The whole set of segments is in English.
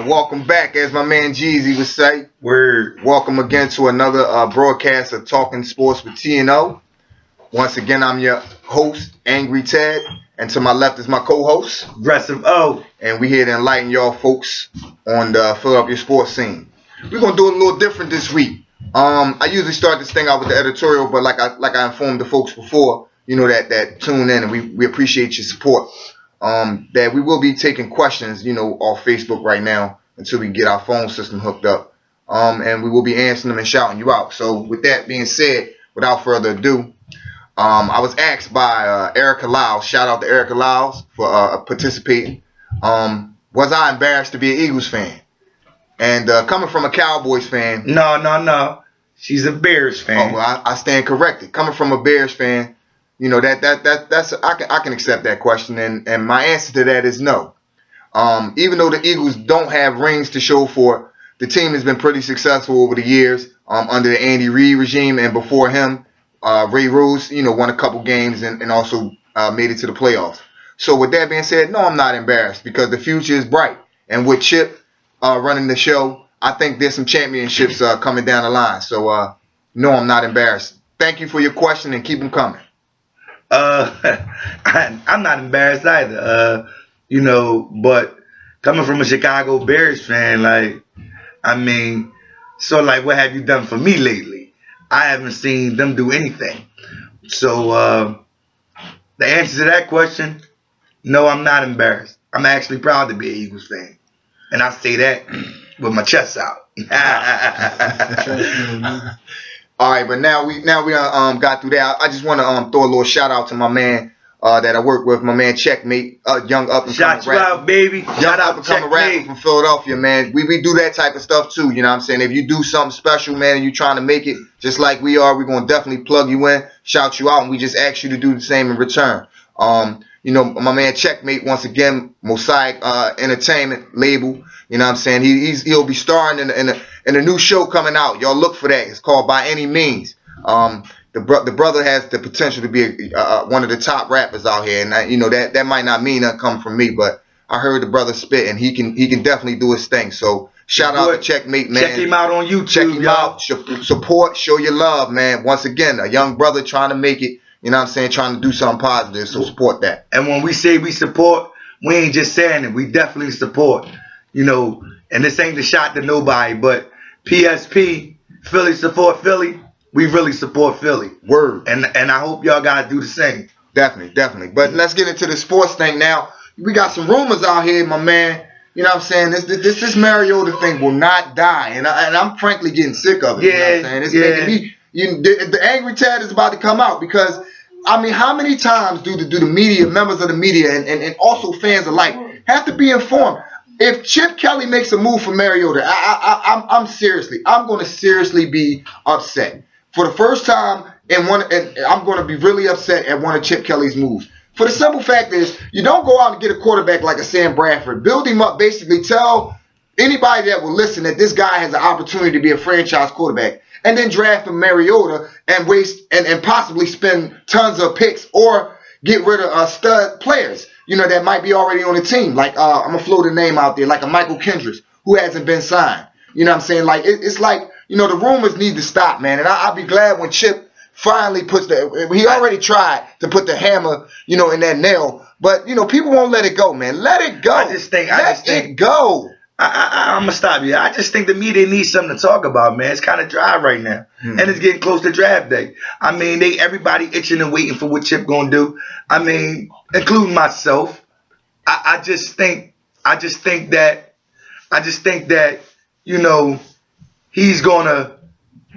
Welcome back, as my man Jeezy would say. Word. Welcome again to another broadcast of Talking Sports with T&O. Once again, I'm your host, Angry Ted, and to my left is my co-host, Aggressive O. And we here to enlighten y'all folks on the Philadelphia sports scene. We're gonna do it a little different this week. I usually start this thing out with the editorial, but like I informed the folks before, that tune in, and we appreciate your support. That we will be taking questions, off Facebook right now until we get our phone system hooked up. And we will be answering them and shouting you out. So with that being said, without further ado, I was asked by Erica Lyles, shout out to Erica Lyles for participating. Was I embarrassed to be an Eagles fan? And coming from a Cowboys fan. No. She's a Bears fan. Oh, well, I stand corrected. Coming from a Bears fan, that's I can accept that question, and my answer to that is no. Even though the Eagles don't have rings to show for, the team has been pretty successful over the years under the Andy Reid regime, and before him, Ray Rose, won a couple games and also made it to the playoffs. So with that being said, no, I'm not embarrassed because the future is bright, and with Chip running the show, I think there's some championships coming down the line. So no, I'm not embarrassed. Thank you for your question and keep them coming. I'm not embarrassed either. But coming from a Chicago Bears fan, what have you done for me lately? I haven't seen them do anything. So the answer to that question, no, I'm not embarrassed. I'm actually proud to be an Eagles fan, and I say that with my chest out. All right, but now we got through that. I just want to throw a little shout out to my man that I work with, my man Checkmate, young up and coming rapper. Shout you out, baby. Young up and coming rapper from Philadelphia, man. We do that type of stuff too. You know what I'm saying? If you do something special, man, and you trying to make it just like we are, we're gonna definitely plug you in, shout you out, and we just ask you to do the same in return. My man Checkmate, once again, Mosaic Entertainment label. You know what I'm saying? He'll be starring in a new show coming out. Y'all look for that. It's called By Any Means. The brother has the potential to be one of the top rappers out here, and that might not mean nothing coming from me, but I heard the brother spit, and he can definitely do his thing. So shout out to Checkmate, man. Check him out on YouTube. Check him out. Support, show your love, man. Once again, a young brother trying to make it. You know what I'm saying? Trying to do something positive. So support that. And when we say we support, we ain't just saying it. We definitely support. And this ain't the shot to nobody, but PSP, Philly support Philly. We really support Philly. Word. And I hope y'all guys do the same. Definitely. But let's get into the sports thing now. We got some rumors out here, my man. You know what I'm saying? This Mariota thing will not die. And I'm frankly getting sick of it. Yeah, you know what I'm saying? It's making me, the angry Ted is about to come out because, how many times do the media, members of the media, and also fans alike have to be informed? If Chip Kelly makes a move for Mariota, I'm going to seriously be upset. For the first time, and I'm going to be really upset at one of Chip Kelly's moves. For the simple fact is, you don't go out and get a quarterback like a Sam Bradford. Build him up, basically tell anybody that will listen that this guy has an opportunity to be a franchise quarterback. And then draft a Mariota and waste and possibly spend tons of picks or get rid of stud players, that might be already on the team. Like, I'm going to float a name out there, like a Michael Kendricks, who hasn't been signed. You know what I'm saying? Like, it's like, the rumors need to stop, man. And I'll be glad when Chip finally puts he already tried to put the hammer, in that nail. But, people won't let it go, man. Let it go. I just think it go. I'm going to stop you. I just think the media needs something to talk about, man. It's kind of dry right now. And it's getting close to draft day. Everybody itching and waiting for what Chip going to do. Including myself. I just think that he's going to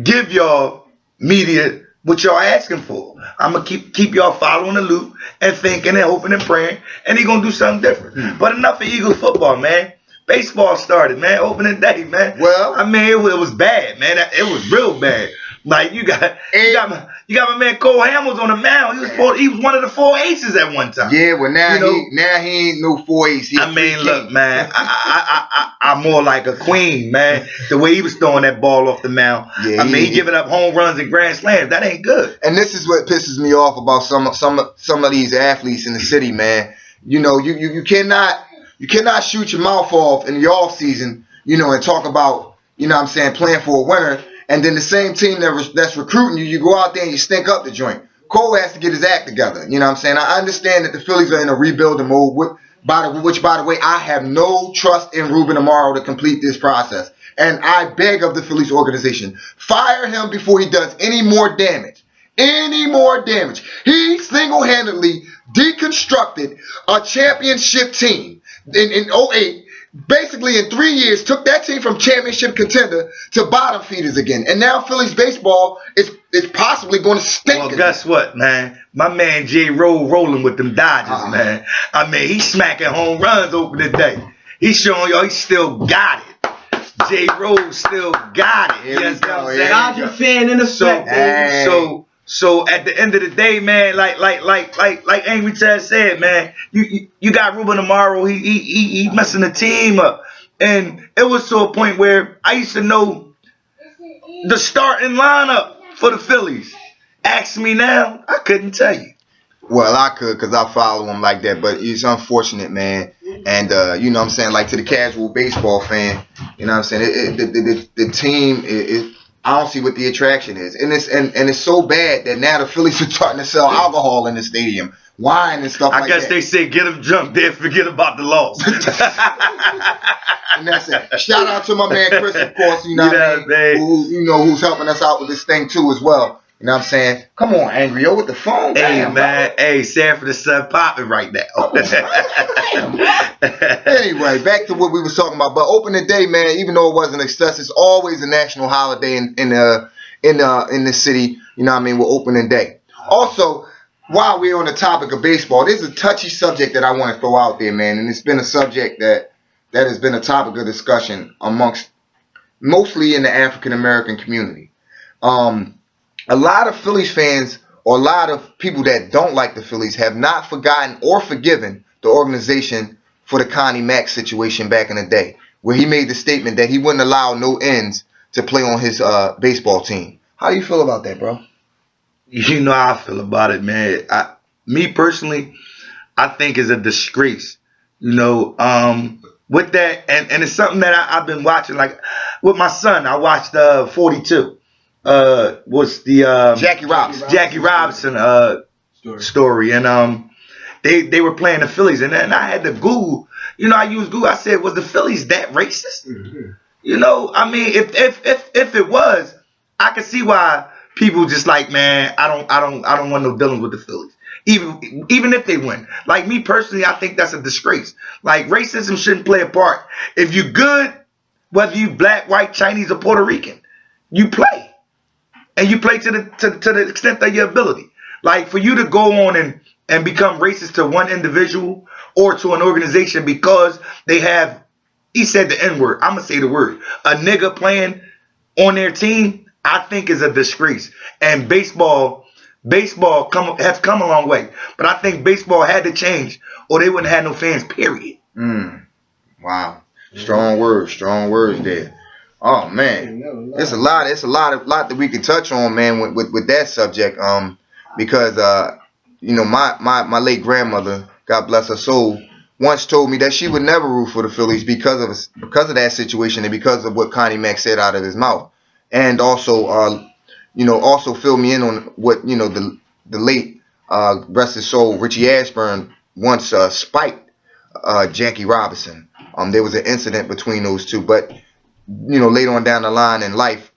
give y'all media what y'all asking for. I'm going to keep y'all following the loop and thinking and hoping and praying, and he's going to do something different. But enough of Eagles football, man. Baseball started, man. Opening day, man. Well, it was bad, man. It was real bad. Like you got my man Cole Hamels on the mound. He was one of the 4 aces at one time. Yeah, well now he ain't no 4 ace. Look, man. I'm more like a queen, man. The way he was throwing that ball off the mound. Yeah, he giving up home runs and grand slams. That ain't good. And this is what pisses me off about some of these athletes in the city, man. You cannot You cannot shoot your mouth off in the off season, and talk about, playing for a winner, and then the same team that's recruiting you go out there and you stink up the joint. Cole has to get his act together. I understand that the Phillies are in a rebuilding mode, which, by the way, I have no trust in Ruben Amaro to complete this process. And I beg of the Phillies organization, fire him before he does any more damage. He single-handedly deconstructed a championship team in 08. Basically, in 3 years, took that team from championship contender to bottom feeders again. And now Phillies baseball is possibly going to stink. Well, guess what, man? My man J. Rose rolling with them Dodgers, man. I mean, he's smacking home runs over the day. He's showing y'all he still got it. J. Rose still got it. You know what I'm saying? Dodger fan in effect. So at the end of the day, man, like Angry Chad said, man, you got Ruben Amaro. He messing the team up, and it was to a point where I used to know the starting lineup for the Phillies. Ask me now, I couldn't tell you. Well, I could, because I follow him like that, but it's unfortunate, man. And like to the casual baseball fan, the team is. I don't see what the attraction is, and it's so bad that now the Phillies are starting to sell alcohol in the stadium, wine and stuff like that. I guess they say get them drunk, then forget about the loss. And that's it. Shout out to my man Chris, of course, who's helping us out with this thing too as well. You know what I'm saying? Come on, Angry Yo, with the phone. Hey, damn, man. Bro. Hey, Sanford is popping right now. Anyway, back to what we was talking about. But opening day, man, even though it wasn't excess, it's always a national holiday in the city. You know what I mean? With opening day. Also, while we're on the topic of baseball, there's a touchy subject that I want to throw out there, man. And it's been a subject that has been a topic of discussion amongst mostly in the African American community. A lot of Phillies fans, or a lot of people that don't like the Phillies, have not forgotten or forgiven the organization for the Connie Mack situation back in the day, where he made the statement that he wouldn't allow no ends to play on his baseball team. How do you feel about that, bro? You know how I feel about it, man. Me personally, I think is a disgrace. With that, and it's something that I've been watching, like with my son. I watched 42. Was the Jackie Robinson story, and they were playing the Phillies, and then I had to Google. I used Google. I said, was the Phillies that racist? Mm-hmm. I mean, if it was, I could see why people just like, man, I don't want no dealings with the Phillies. Even if they win. Like me personally, I think that's a disgrace. Like racism shouldn't play a part. If you're good, whether you black, white, Chinese, or Puerto Rican, you play. And you play to the extent of your ability. Like for you to go on and become racist to one individual or to an organization because they have, he said the N-word, I'm going to say the word, a nigga playing on their team, I think is a disgrace. And baseball has come a long way. But I think baseball had to change or they wouldn't have no fans, period. Wow. Strong words there. Oh man, it's a lot that we can touch on, man, with that subject. Because my late grandmother, God bless her soul, once told me that she would never root for the Phillies because of that situation and because of what Connie Mack said out of his mouth, and also fill me in on what the late rest his soul Richie Ashburn once spiked Jackie Robinson. There was an incident between those two, but later on down the line in life,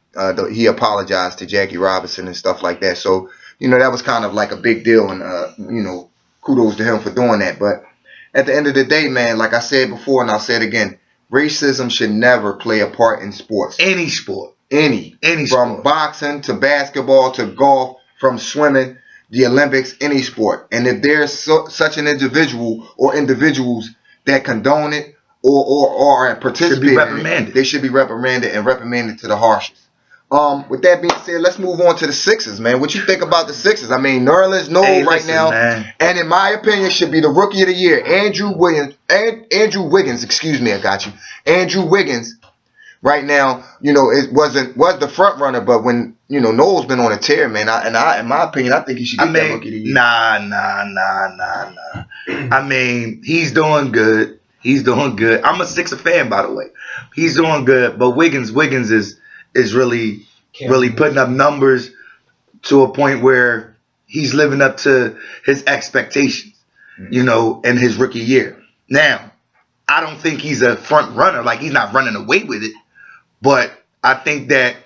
he apologized to Jackie Robinson and stuff like that. So, that was kind of like a big deal, and kudos to him for doing that. But at the end of the day, man, like I said before, and I'll say it again, racism should never play a part in sports. Any sport. Any sport. From boxing to basketball to golf, from swimming, the Olympics, any sport. And if there's such an individual or individuals that condone it, or participate in it, they should be reprimanded and reprimanded to the harshest. With that being said, let's move on to the Sixers, man. What you think about the Sixers? I mean, Nerlens Noel right now, man. And in my opinion, should be the Rookie of the Year. Andrew Wiggins, excuse me, I got you. Andrew Wiggins, right now, it was the front runner, but when Noel's been on a tear, man, in my opinion, I think he should get that Rookie of the Year. Nah. I mean, he's doing good. He's doing good. I'm a Sixer fan, by the way. He's doing good, but Wiggins is really putting up numbers to a point where he's living up to his expectations, you know, in his rookie year. Now, I don't think he's a front runner, like he's not running away with it, but I think that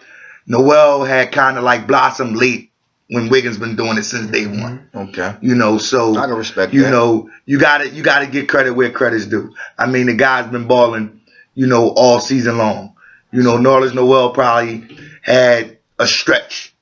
Noel had kind of like blossomed late when Wiggins been doing it since day one. Okay. You know, so I can respect you that. know, you gotta get credit where credit's due. I mean, the guy's been balling, you know, all season long. You know, Nerlens Noel probably had a stretch,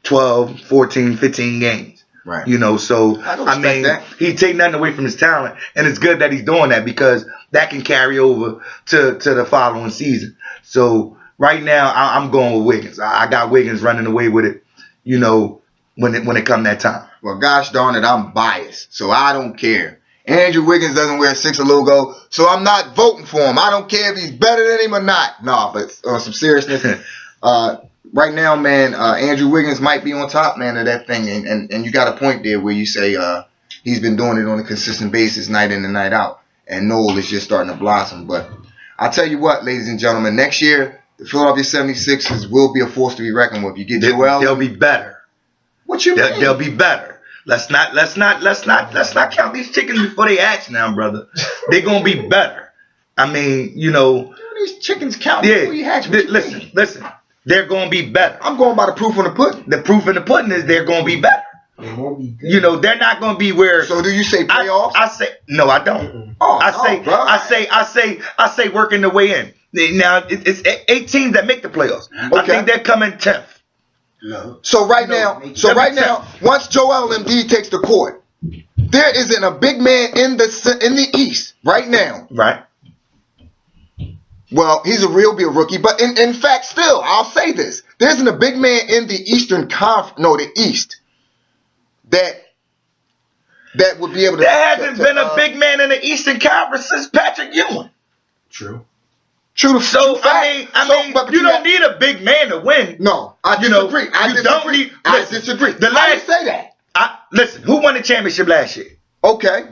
12, 14, 15 games. Right. You know, so I mean, he take nothing away from his talent, and it's good that he's doing that because that can carry over to the following season. So right now, I'm going with Wiggins. I got Wiggins running away with it. You know, when it come that time. Well, gosh darn it, I'm biased, so I don't care. Andrew Wiggins doesn't wear a Sixer logo, so I'm not voting for him. I don't care if he's better than him or not. No, but on some seriousness, right now, man, Andrew Wiggins might be on top, man, of that thing. And you got a point there where you say he's been doing it on a consistent basis night in and night out. And Noel is just starting to blossom. But I'll tell you what, ladies and gentlemen, next year, the Philadelphia 76ers will be a force to be reckoned with. You get Joel. They'll be better. What you mean? They'll be better. Let's not count these chickens before they hatch now, brother. They're gonna be better. I mean, you know, these chickens count yeah. before you hatch. Listen. They're gonna be better. I'm going by the proof on the pudding. The proof in the pudding is they're gonna be better. They won't be good. You know, they're not gonna be where. So do you say playoffs? I say no. I don't. I say working the way in. Now it's 8 teams that make the playoffs. Okay. I think they're coming 10th. No. So right now, once Joel Embiid takes the court, there isn't a big man in the East right now. Right. Well, he's a rookie, but in fact, still, I'll say this: there isn't a big man in the Eastern the East that would be able to. There hasn't been a big man in the Eastern Conference since Patrick Ewing. True. True. I mean, but you don't need a big man to win. No, I disagree. I disagree. Why you say that? Listen, who won the championship last year? Okay,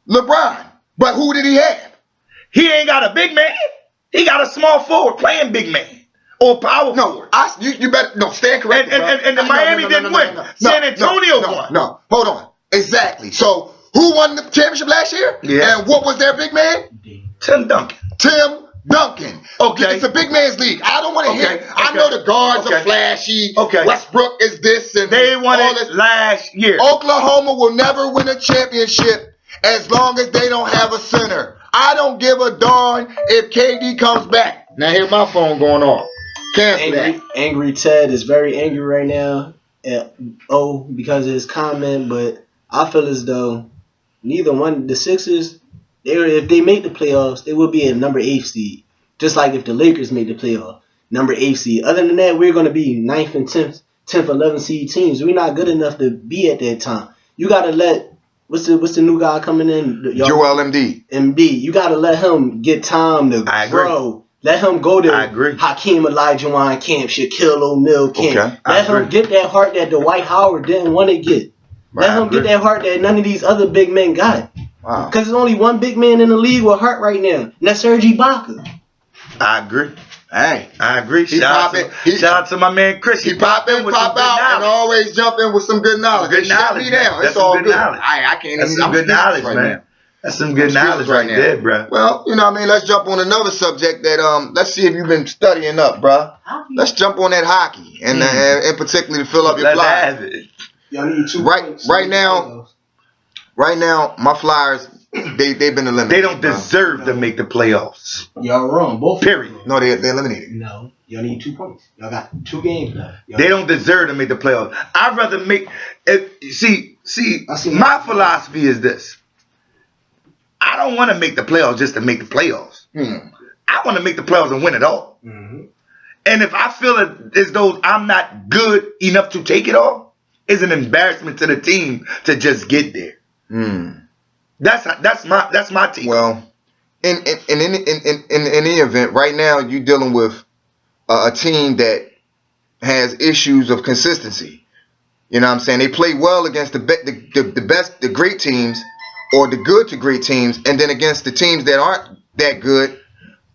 LeBron. But who did he have? He ain't got a big man. He got a small forward playing big man or power forward. You better stand corrected. And the Miami didn't win. San Antonio won. No, hold on. Exactly. So who won the championship last year? Yeah. And what was their big man? Tim Duncan. Okay. It's a big man's league. I don't want to hear it. I know the guards are flashy. Okay. Westbrook is this and they won all it this. last year. Oklahoma will never win a championship as long as they don't have a center. I don't give a darn if KD comes back. Now here's my phone going off. Cancel that. Angry Ted is very angry right now because of his comment, but I feel as though neither one, the Sixers, if they make the playoffs, they will be a number 8 seed. Just like if the Lakers make the playoffs, number 8 seed. Other than that, we're going to be 9th and 10th, 11th seed teams. We're not good enough to be at that time. You got to let, what's the new guy coming in? Joel Embiid. You got to let him get time to grow. Let him go to Hakeem Olajuwon camp, Shaquille O'Neal camp. Let him get that heart that Dwight Howard didn't want to get. Let him get that heart that none of these other big men got. Wow. Because there's only one big man in the league with heart right now, and that's Serge Ibaka. I agree. Hey, I agree. Shout out to my man Chris. He pop in, pop out, and always jump in with some good knowledge. Good knowledge. It's all good. I can't even. That's some good knowledge, man. That's some good knowledge right there, bro. Well, you know what I mean? Let's jump on another subject that let's see if you've been studying up, bro. Let's jump on that hockey and particularly to fill up your Flyers. Y'all need 2 points. Right now, my Flyers, they've been eliminated. They don't deserve to make the playoffs. Y'all wrong, both. Period. No, they're eliminated. No, y'all need 2 points. Y'all got 2 games left. They don't deserve to make the playoffs. I'd rather make. See, my philosophy is this. I don't want to make the playoffs just to make the playoffs. I want to make the playoffs and win it all. Mm-hmm. And if I feel as though I'm not good enough to take it all, it's an embarrassment to the team to just get there. That's my team. Well, in any event, right now you're dealing with a team that has issues of consistency. You know what I'm saying? They play well against the great teams, or the good to great teams, and then against the teams that aren't that good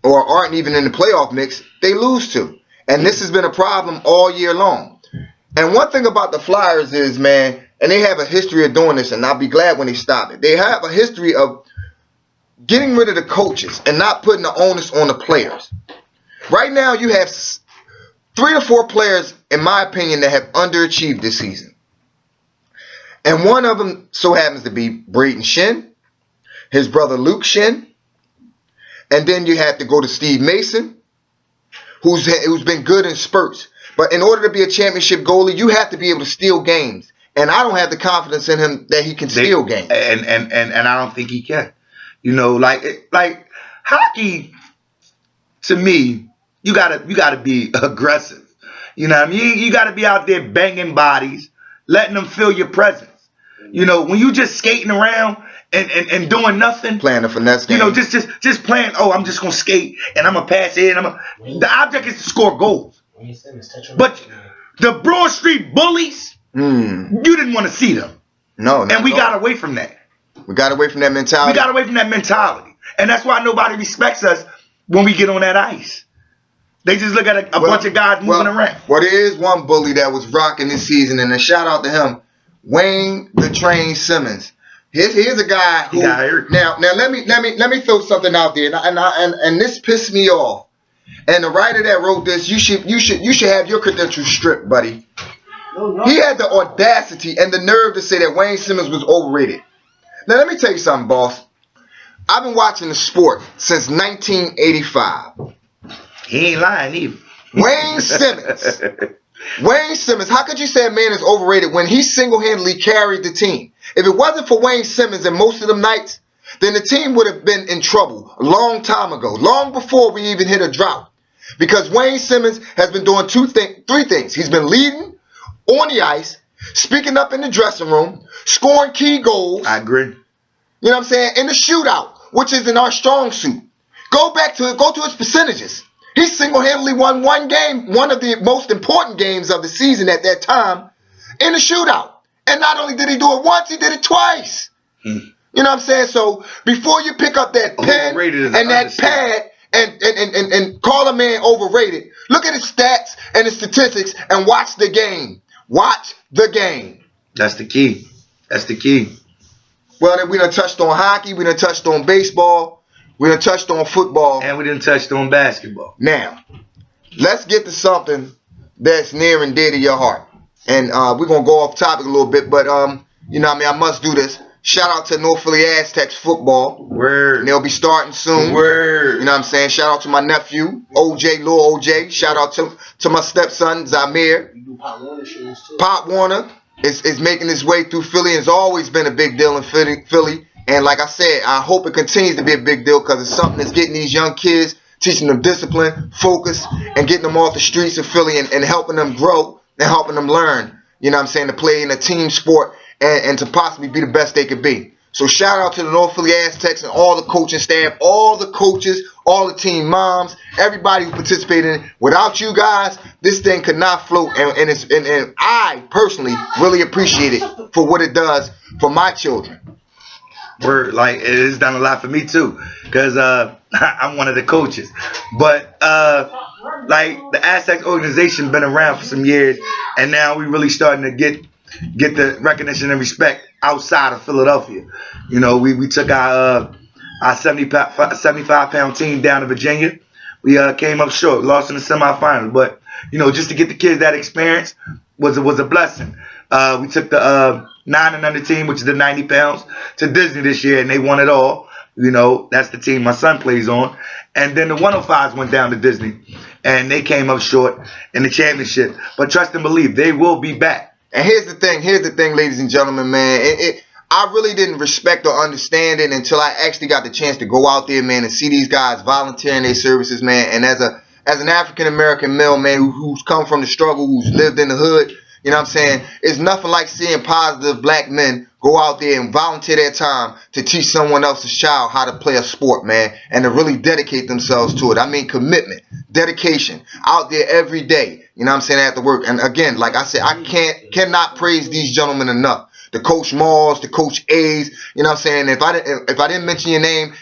or aren't even in the playoff mix, they lose to. And this has been a problem all year long. And one thing about the Flyers is, man, and they have a history of doing this, and I'll be glad when they stop it. They have a history of getting rid of the coaches and not putting the onus on the players. Right now, you have 3 to 4 players, in my opinion, that have underachieved this season. And one of them so happens to be Braden Shen, his brother Luke Shen, and then you have to go to Steve Mason, who's been good in spurts. But in order to be a championship goalie, you have to be able to steal games. And I don't have the confidence in him that he can steal games. And I don't think he can. You know, like hockey, to me, you gotta be aggressive. You know what I mean? You gotta be out there banging bodies, letting them feel your presence. You know, when you just skating around and doing nothing, Playing a finesse game. you know, just playing. Oh, I'm just gonna skate and I'm gonna pass it. The object is to score goals. But the Broad Street Bullies, you didn't want to see them, No, and we got away from that. We got away from that mentality. We got away from that mentality, and that's why nobody respects us when we get on that ice. They just look at a bunch of guys moving around. Well, there is one bully that was rocking this season, and a shout out to him, Wayne the Train Simmons. Here's a guy who now let me throw something out there, and this pissed me off. And the writer that wrote this, you should have your credentials stripped, buddy. He had the audacity and the nerve to say that Wayne Simmons was overrated. Now let me tell you something, boss. I've been watching the sport since 1985. He ain't lying either. Wayne Simmons. Wayne Simmons, how could you say a man is overrated when he single-handedly carried the team? If it wasn't for Wayne Simmons and most of them nights, then the team would have been in trouble a long time ago, long before we even hit a drought. Because Wayne Simmons has been doing 3 things. He's been leading on the ice, speaking up in the dressing room, scoring key goals. I agree. You know what I'm saying? In the shootout, which is in our strong suit. Go to his percentages. He single-handedly won one game, one of the most important games of the season at that time, in the shootout. And not only did he do it once, he did it twice. You know what I'm saying? So before you pick up that pen and that pad and call a man overrated, look at his stats and his statistics and watch the game. Watch the game. That's the key. That's the key. Well, we done touched on hockey. We done touched on baseball. We done touched on football. And we done touched on basketball. Now, let's get to something that's near and dear to your heart. And we're going to go off topic a little bit, but, you know what I mean, I must do this. Shout out to North Philly Aztecs football. Word. And they'll be starting soon. Word. You know what I'm saying? Shout out to my nephew, OJ, Lil OJ. Shout out to my stepson, Zamir. You do Pop Warner shows too. Pop Warner is making his way through Philly. It's always been a big deal in Philly. And like I said, I hope it continues to be a big deal because it's something that's getting these young kids, teaching them discipline, focus, and getting them off the streets of Philly and helping them grow and helping them learn, you know what I'm saying, to play in a team sport and to possibly be the best they could be. So shout out to the North Philly Aztecs and all the coaching staff, all the coaches, all the team moms, everybody who participated in it. Without you guys, this thing could not float. And I personally really appreciate it for what it does for my children. Word, like it has done a lot for me too, because I'm one of the coaches. But like the Aztecs organization been around for some years, and now we really starting to get the recognition and respect outside of Philadelphia. You know, we took our 75-pound team down to Virginia. We came up short, lost in the semifinals, but you know, just to get the kids that experience was a blessing. We took the 9 and under team, which is the 90 pounds, to Disney this year, and they won it all. You know, that's the team my son plays on. And then the 105s went down to Disney, and they came up short in the championship. But trust and believe, they will be back. And here's the thing, ladies and gentlemen, man. I really didn't respect or understand it until I actually got the chance to go out there, man, and see these guys volunteering their services, man. And as an African-American male, man, who's come from the struggle, who's lived in the hood, you know what I'm saying? It's nothing like seeing positive black men go out there and volunteer their time to teach someone else's child how to play a sport, man, and to really dedicate themselves to it. I mean, commitment, dedication, out there every day, you know what I'm saying, after work. And again, like I said, I cannot praise these gentlemen enough the Coach Malls, the Coach A's. You know what I'm saying? If I didn't mention your name,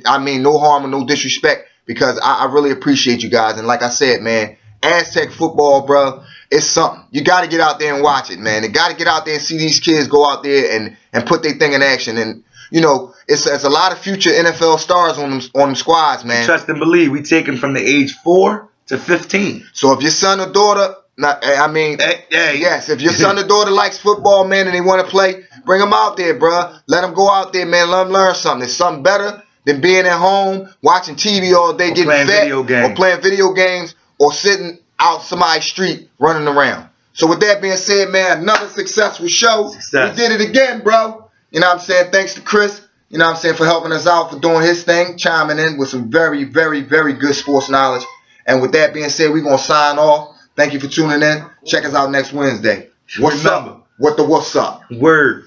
I mean no harm or no disrespect, because I really appreciate you guys. And like I said, man, Aztec football, bro, it's something. You got to get out there and watch it, man. You got to get out there and see these kids go out there and put their thing in action. And you know, it's a lot of future NFL stars on them squads, man. Trust and believe, we take them from the age 4 to 15. So if your son or daughter, yes, if your son or daughter likes football, man, and they want to play, bring them out there, bro. Let them go out there, man. Let them learn something. It's something better than being at home watching TV all day, getting fat, or playing video games, or sitting out somebody's street running around. So with that being said, man, another successful show. We did it again, bro. You know what I'm saying? Thanks to Chris, you know what I'm saying, for helping us out, for doing his thing, chiming in with some very, very, very good sports knowledge. And with that being said, we're going to sign off. Thank you for tuning in. Check us out next Wednesday. What's up? What's up? Word.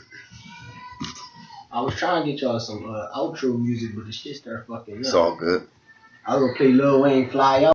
I was trying to get y'all some outro music, but the shit started fucking up. It's all good. I was going to play Lil Wayne Fly Out.